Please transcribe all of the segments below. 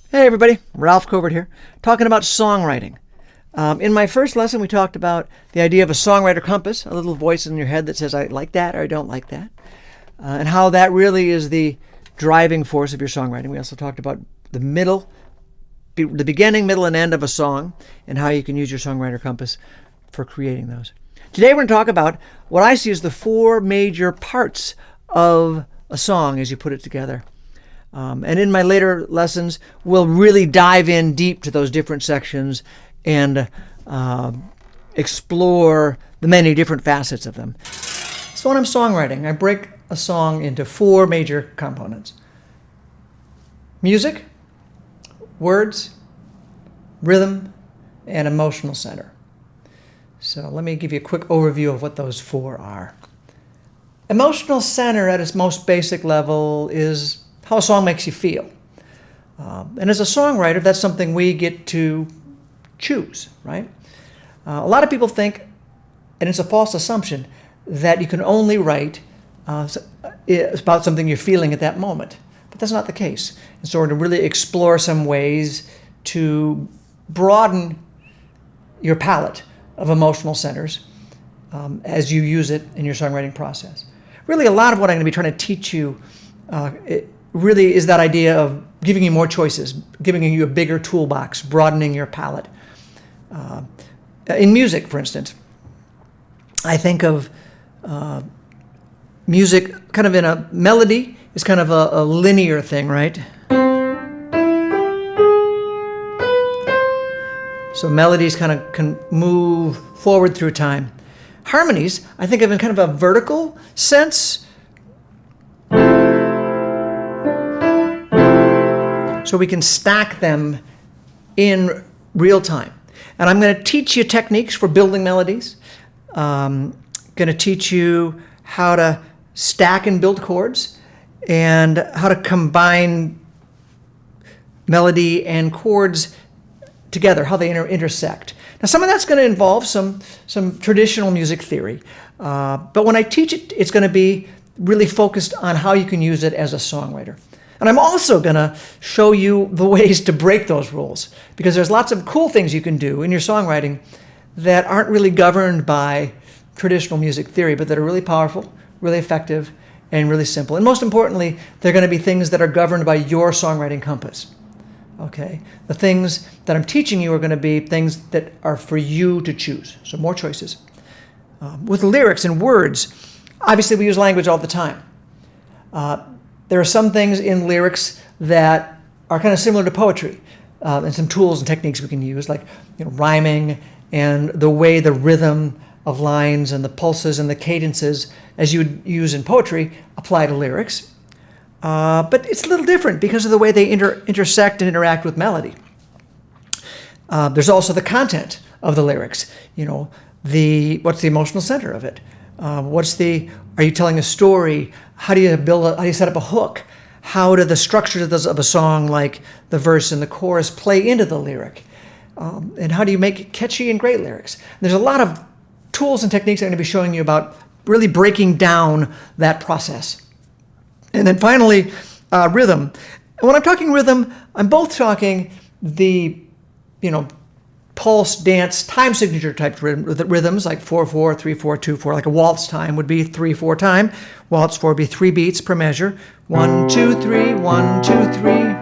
Hey everybody, Ralph Covert here, talking about songwriting. In my first lesson, we talked about the idea of a songwriter compass, a little voice in your head that says, I like that or I don't like that, and how that really is the driving force of your songwriting. We also talked about the beginning, middle, and end of a song, and how you can use your songwriter compass for creating those. Today we're going to talk about what I see as the four major parts of a song as you put it together. And in my later lessons, we'll really dive in deep to those different sections and explore the many different facets of them. So when I'm songwriting, I break a song into four major components: music, words, rhythm, and emotional center. So let me give you a quick overview of what those four are. Emotional center at its most basic level is how a song makes you feel. And as a songwriter, that's something we get to choose, right? A lot of people think, and it's a false assumption, that you can only write about something you're feeling at that moment. But that's not the case. And so we're going to really explore some ways to broaden your palette of emotional centers as you use it in your songwriting process. Really, a lot of what I'm going to be trying to teach you really is that idea of giving you more choices, giving you a bigger toolbox, broadening your palette. In music, for instance, I think of music kind of in a melody is kind of a linear thing, right? So melodies kind of can move forward through time. Harmonies, I think of in kind of a vertical sense. So we can stack them in real time. And I'm going to teach you techniques for building melodies. Going to teach you how to stack and build chords and how to combine melody and chords together, how they intersect. Now, some of that's going to involve some traditional music theory. But when I teach it, it's going to be really focused on how you can use it as a songwriter. And I'm also going to show you the ways to break those rules, because there's lots of cool things you can do in your songwriting that aren't really governed by traditional music theory, but that are really powerful, really effective, and really simple. And most importantly, they're going to be things that are governed by your songwriting compass. Okay? The things that I'm teaching you are going to be things that are for you to choose. So more choices. With lyrics and words, obviously we use language all the time. There are some things in lyrics that are kind of similar to poetry, and some tools and techniques we can use, like rhyming and the way the rhythm of lines and the pulses and the cadences, as you would use in poetry, apply to lyrics. But it's a little different because of the way they intersect and interact with melody. There's also the content of the lyrics. What's the emotional center of it? Are you telling a story? How do you set up a hook? How do the structures of a song, like the verse and the chorus, play into the lyric? And how do you make catchy and great lyrics? There's a lot of tools and techniques I'm going to be showing you about really breaking down that process. And then finally, rhythm. And when I'm talking rhythm, I'm both talking the, pulse, dance, time signature type rhythms, like 4/4, 3/4, 2/4, like a waltz time would be 3/4 time. Waltz 4 would be 3 beats per measure. 1, 2, 3, 1, 2, 3.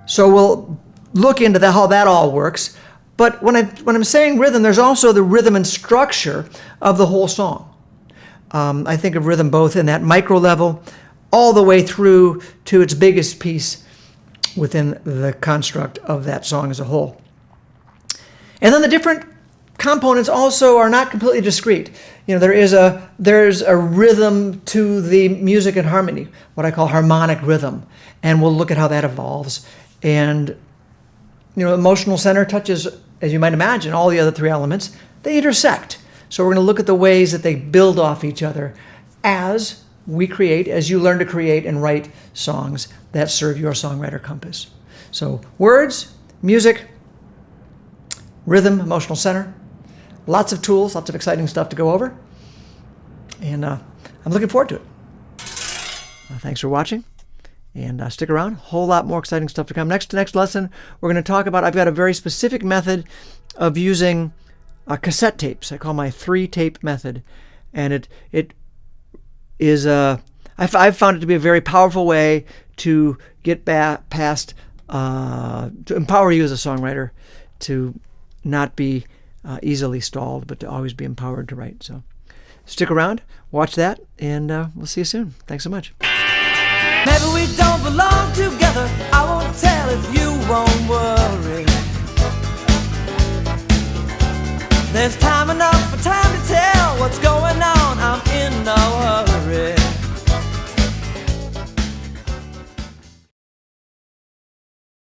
So we'll look into how that all works. But when I'm saying rhythm, there's also the rhythm and structure of the whole song. I think of rhythm both in that micro level, all the way through to its biggest piece within the construct of that song as a whole. And then the different components also are not completely discrete. There's a rhythm to the music and harmony, what I call harmonic rhythm, and we'll look at how that evolves. And emotional center touches, as you might imagine, all the other three elements. They intersect. So we're going to look at the ways that they build off each other as you learn to create and write songs that serve your songwriter compass. So words, music, rhythm, emotional center, lots of tools, lots of exciting stuff to go over. And I'm looking forward to it. Thanks for watching. And stick around. A whole lot more exciting stuff to come. Next lesson, we're going to talk about, I've got a very specific method of using cassette tapes. I call my 3-tape method. And it is, I've found it to be a very powerful way to get past, to empower you as a songwriter, to not be easily stalled, but to always be empowered to write. So stick around, watch that, and we'll see you soon. Thanks so much. Maybe we don't belong together. I won't tell if you won't worry. There's time enough.